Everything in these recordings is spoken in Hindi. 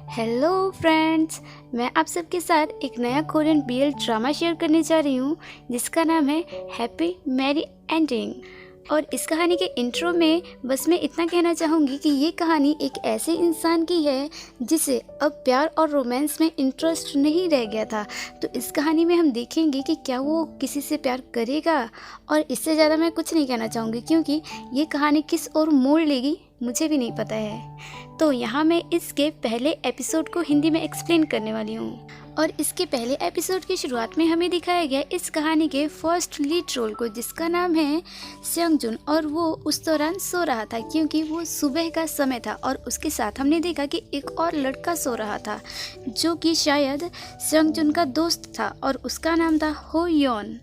हेलो फ्रेंड्स, मैं आप सबके साथ एक नया कोरियन बीएल ड्रामा शेयर करने जा रही हूँ जिसका नाम है हैप्पी मैरी एंडिंग। और इस कहानी के इंट्रो में बस मैं इतना कहना चाहूँगी कि ये कहानी एक ऐसे इंसान की है जिसे अब प्यार और रोमांस में इंटरेस्ट नहीं रह गया था। तो इस कहानी में हम देखेंगे कि क्या वो किसी से प्यार करेगा। और इससे ज़्यादा मैं कुछ नहीं कहना चाहूँगी क्योंकि ये कहानी किस ओर मोड़ लेगी मुझे भी नहीं पता है। तो यहाँ मैं इसके पहले एपिसोड को हिंदी में एक्सप्लेन करने वाली हूँ। और इसके पहले एपिसोड की शुरुआत में हमें दिखाया गया इस कहानी के फर्स्ट लीड रोल को, जिसका नाम है सेयोंगजुन। और वो उस दौरान सो रहा था क्योंकि वो सुबह का समय था। और उसके साथ हमने देखा कि एक और लड़का सो रहा था जो कि शायद सेयोंगजुन का दोस्त था और उसका नाम था हो योन।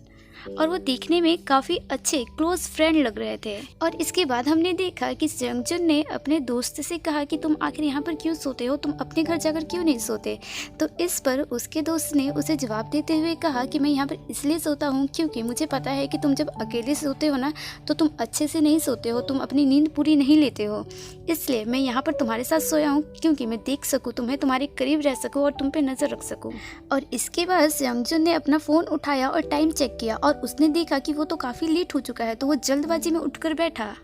और वो देखने में काफ़ी अच्छे क्लोज फ्रेंड लग रहे थे। और इसके बाद हमने देखा कि सेयोंगजुन ने अपने दोस्त से कहा कि तुम आखिर यहाँ पर क्यों सोते हो, तुम अपने घर जाकर क्यों नहीं सोते। तो इस पर उसके दोस्त ने उसे जवाब देते हुए कहा कि मैं यहाँ पर इसलिए सोता हूँ क्योंकि मुझे पता है कि तुम जब अकेले सोते हो ना तो तुम अच्छे से नहीं सोते हो, तुम अपनी नींद पूरी नहीं लेते हो। इसलिए मैं यहाँ पर तुम्हारे साथ सोया हूँ क्योंकि मैं देख सकूँ तुम्हें, तुम्हारे करीब रह सकूँ और तुम पे नज़र रख सकूँ। और इसके बाद सेयोंगजुन ने अपना फ़ोन उठाया और टाइम चेक किया और उसने देखा कि वो तो काफ़ी लेट हो चुका है। तो वो जल्दबाजी में उठकर बैठा।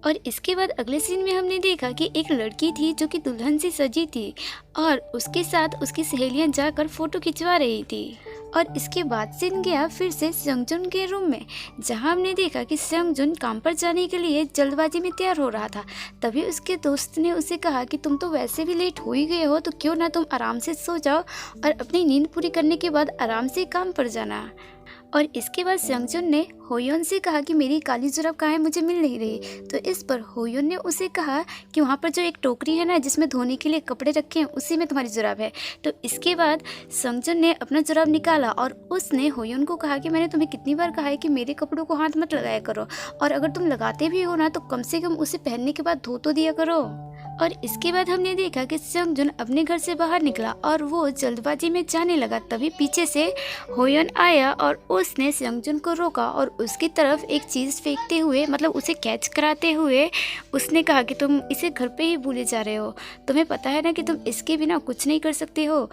और इसके बाद अगले सीन में हमने देखा कि एक लड़की थी जो कि दुल्हन सी सजी थी और उसके साथ उसकी सहेलियां जाकर फ़ोटो खिंचवा रही थी। और इसके बाद सीन गया फिर से सेयोंगजुन के रूम में, जहां हमने देखा कि सेयोंगजुन काम पर जाने के लिए जल्दबाजी में तैयार हो रहा था। तभी उसके दोस्त ने उसे कहा कि तुम तो वैसे भी लेट हो ही गए हो, तो क्यों ना तुम आराम से सो जाओ और अपनी नींद पूरी करने के बाद आराम से काम पर जाना। और इसके बाद सेयोंगजुन ने होयोन से कहा कि मेरी काली जुराब कहाँ है, मुझे मिल नहीं रही। तो इस पर होयोन ने उसे कहा कि वहाँ पर जो एक टोकरी है ना जिसमें धोने के लिए कपड़े रखे हैं उसी में तुम्हारी जुराब है। तो इसके बाद सेयोंगजुन ने अपना जुराब निकाला और उसने होयोन को कहा कि मैंने तुम्हें कितनी बार कहा है कि मेरे कपड़ों को हाथ मत लगाया करो, और अगर तुम लगाते भी हो ना तो कम से कम उसे पहनने के बाद धो तो दिया करो। और इसके बाद हमने देखा कि सेयोंगजुन अपने घर से बाहर निकला और वो जल्दबाजी में जाने लगा। तभी पीछे से होयोन आया और उसने सेयोंगजुन को रोका और उसकी तरफ एक चीज़ फेंकते हुए, मतलब उसे कैच कराते हुए उसने कहा कि तुम इसे घर पे ही भूले जा रहे हो, तुम्हें पता है ना कि तुम इसके बिना कुछ नहीं कर सकते हो।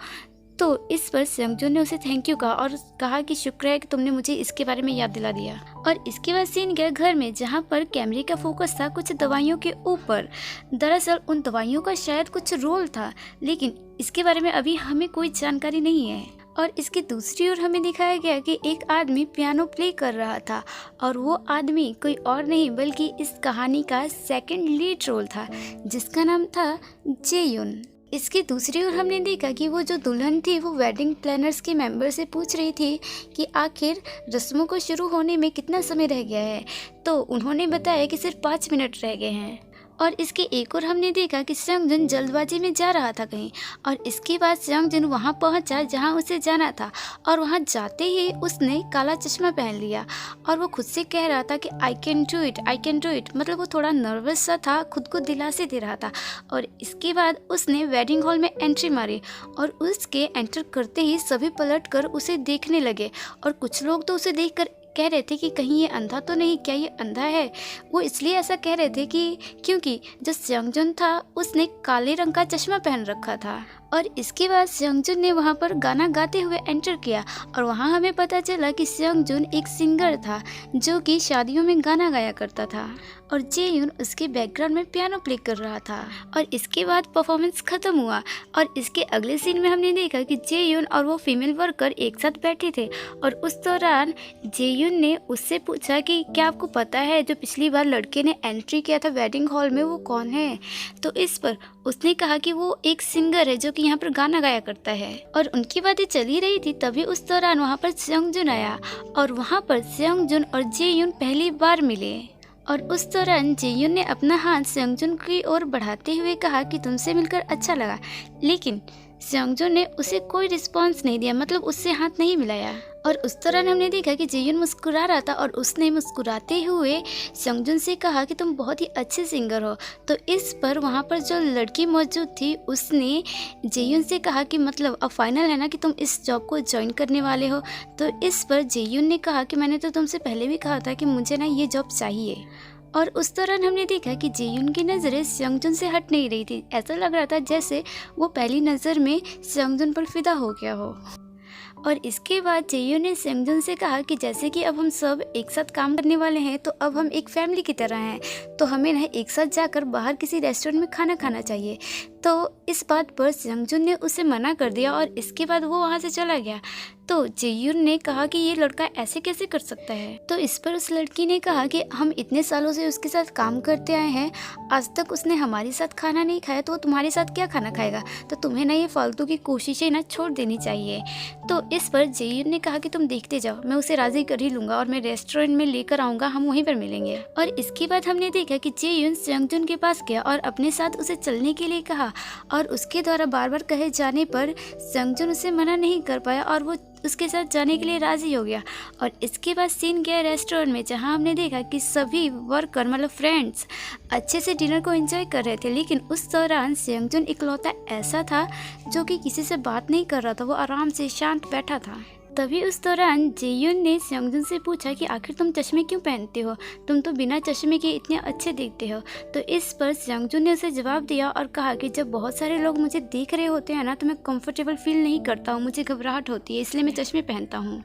तो इस पर सेयोंगजुन ने उसे थैंक यू कहा और कहा कि शुक्र है कि तुमने मुझे इसके बारे में याद दिला दिया। और इसके बाद सीन गया घर में, जहाँ पर कैमरे का फोकस था कुछ दवाइयों के ऊपर। दरअसल उन दवाइयों का शायद कुछ रोल था, लेकिन इसके बारे में अभी हमें कोई जानकारी नहीं है। और इसकी दूसरी ओर हमें दिखाया गया कि एक आदमी पियानो प्ले कर रहा था और वो आदमी कोई और नहीं बल्कि इस कहानी का सेकंड लीड रोल था, जिसका नाम था जेयुन। इसकी दूसरी ओर हमने देखा कि वो जो दुल्हन थी वो वेडिंग प्लानर्स के मेंबर से पूछ रही थी कि आखिर रस्मों को शुरू होने में कितना समय रह गया है। तो उन्होंने बताया कि सिर्फ 5 मिनट रह गए हैं। और इसके एक और हमने देखा कि सेयोंगजुन जल्दबाजी में जा रहा था कहीं, और इसके बाद सेयोंगजुन वहाँ पहुँचा जहाँ उसे जाना था। और वहाँ जाते ही उसने काला चश्मा पहन लिया और वो खुद से कह रहा था कि I can do it, I can do it. मतलब वो थोड़ा नर्वस सा था, खुद को दिलासे दे रहा था। और इसके बाद उसने वेडिंग हॉल में एंट्री मारी और उसके एंटर करते ही सभी पलट कर उसे देखने लगे। और कुछ लोग तो उसे देखकर कह रहे थे कि कहीं ये अंधा तो नहीं, क्या ये अंधा है। वो इसलिए ऐसा कह रहे थे कि क्योंकि जो सेयोंगजुन था उसने काले रंग का चश्मा पहन रखा था। और इसके बाद सेयोंगजुन ने वहाँ पर गाना गाते हुए एंटर किया और वहाँ हमें पता चला कि सेयोंगजुन एक सिंगर था जो कि शादियों में गाना गाया करता था और जेयुन उसके बैकग्राउंड में पियानो प्ले कर रहा था। और इसके बाद परफॉर्मेंस खत्म हुआ और इसके अगले सीन में हमने देखा कि जेयुन और वो फीमेल वर्कर एक साथ बैठे थे। और उस दौरान जेयुन ने उससे पूछा कि क्या आपको पता है जो पिछली बार लड़के ने एंट्री किया था वेडिंग हॉल में वो कौन है। तो इस पर उसने कहा कि वो एक सिंगर है जो कि यहाँ पर गाना गाया करता है। और उनकी बातें चली रही थी तभी उस दौरान वहाँ पर सेयोंगजुन आया और वहाँ पर सेयोंगजुन और जेयुन पहली बार मिले। और उस दौरान जेयुन ने अपना हाथ सेयोंगजुन की ओर बढ़ाते हुए कहा कि तुमसे मिलकर अच्छा लगा, लेकिन सेयोंगजुन ने उसे कोई रिस्पॉन्स नहीं दिया, मतलब उससे हाथ नहीं मिलाया। और उस दौरान हमने देखा कि जेयुन मुस्कुरा रहा था और उसने मुस्कुराते हुए सेयोंगजुन से कहा कि तुम बहुत ही अच्छे सिंगर हो। तो इस पर वहाँ पर जो लड़की मौजूद थी उसने जेयुन से कहा कि मतलब अब फाइनल है ना कि तुम इस जॉब को ज्वाइन करने वाले हो। तो इस पर जेयुन ने कहा कि मैंने तो तुमसे पहले भी कहा था कि मुझे ना ये जॉब चाहिए। और उस दौरान हमने देखा कि जेयुन की नज़रें सेयोंगजुन से हट नहीं रही थी। ऐसा लग रहा था जैसे वो पहली नज़र में सेयोंगजुन पर फिदा हो गया हो। और इसके बाद जेयू ने सेंगजुन से कहा कि जैसे कि अब हम सब एक साथ काम करने वाले हैं तो अब हम एक फैमिली की तरह हैं, तो हमें ना एक साथ जाकर बाहर किसी रेस्टोरेंट में खाना खाना चाहिए। तो इस बात पर सेंगजुन ने उसे मना कर दिया और इसके बाद वो वहाँ से चला गया। तो जेयून ने कहा कि ये लड़का ऐसे कैसे कर सकता है। तो इस पर उस लड़की ने कहा कि हम इतने सालों से उसके साथ काम करते आए हैं, आज तक उसने हमारे साथ खाना नहीं खाया तो वो तुम्हारे साथ क्या खाना खाएगा, तो तुम्हें ना ये फालतू की कोशिशें ना छोड़ देनी चाहिए। तो इस पर जेयून ने कहा कि तुम देखते जाओ, मैं उसे राज़ी कर ही लूँगा और मैं रेस्टोरेंट में लेकर आऊँगा, हम वहीं पर मिलेंगे। और इसके बाद हमने देखा कि जेयून सेयोंगजुन के पास गया और अपने साथ उसे चलने के लिए कहा और उसके द्वारा बार बार कहे जाने पर सेयोंगजुन उसे मना नहीं कर पाया और वो उसके साथ जाने के लिए राज़ी हो गया। और इसके बाद सीन गया रेस्टोरेंट में, जहां हमने देखा कि सभी वर्कर मतलब फ्रेंड्स अच्छे से डिनर को एंजॉय कर रहे थे, लेकिन उस दौरान सेयोंगजुन इकलौता ऐसा था जो कि किसी से बात नहीं कर रहा था, वो आराम से शांत बैठा था। तभी उस दौरान जेयुन ने सेयोंगजुन से पूछा कि आखिर तुम चश्मे क्यों पहनते हो, तुम तो बिना चश्मे के इतने अच्छे दिखते हो। तो इस पर सेयोंगजुन ने उसे जवाब दिया और कहा कि जब बहुत सारे लोग मुझे देख रहे होते हैं ना तो मैं कंफर्टेबल फील नहीं करता हूँ, मुझे घबराहट होती है, इसलिए मैं चश्मे पहनता हूँ।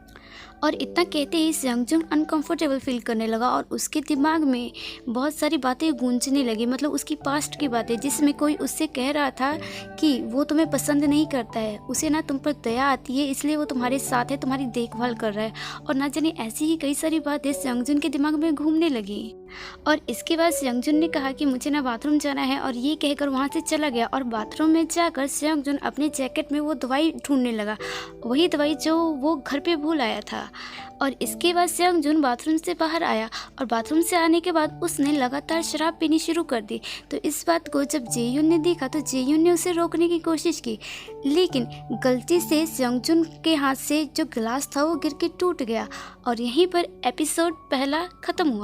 और इतना कहते ही सेयोंगजुन अनकंफर्टेबल फील करने लगा और उसके दिमाग में बहुत सारी बातें गूंजने लगी, मतलब उसकी पास्ट की बातें, जिसमें कोई उससे कह रहा था कि वो तुम्हें पसंद नहीं करता है, उसे ना तुम पर दया आती है, इसलिए वो तुम्हारे साथ है, तुम्हारी देखभाल कर रहा है। और ना जाने ऐसी ही कई सारी बातें सेयोंगजुन के दिमाग में घूमने लगी। और इसके बाद सेयोंगजुन ने कहा कि मुझे ना बाथरूम जाना है और ये कहकर वहाँ से चला गया। और बाथरूम में जाकर सेयोंगजुन अपने जैकेट में वो दवाई ढूंढने लगा, वही दवाई जो वो घर पे भूल आया था। और इसके बाद सेयोंगजुन बाथरूम से बाहर आया और बाथरूम से आने के बाद उसने लगातार शराब पीनी शुरू कर दी। तो इस बात को जब जेयुन ने देखा तो जेयुन ने उसे रोकने की कोशिश की, लेकिन गलती से सेयोंगजुन के हाथ से जो गिलास था वो गिर के टूट गया। और यहीं पर एपिसोड पहला ख़त्म हुआ।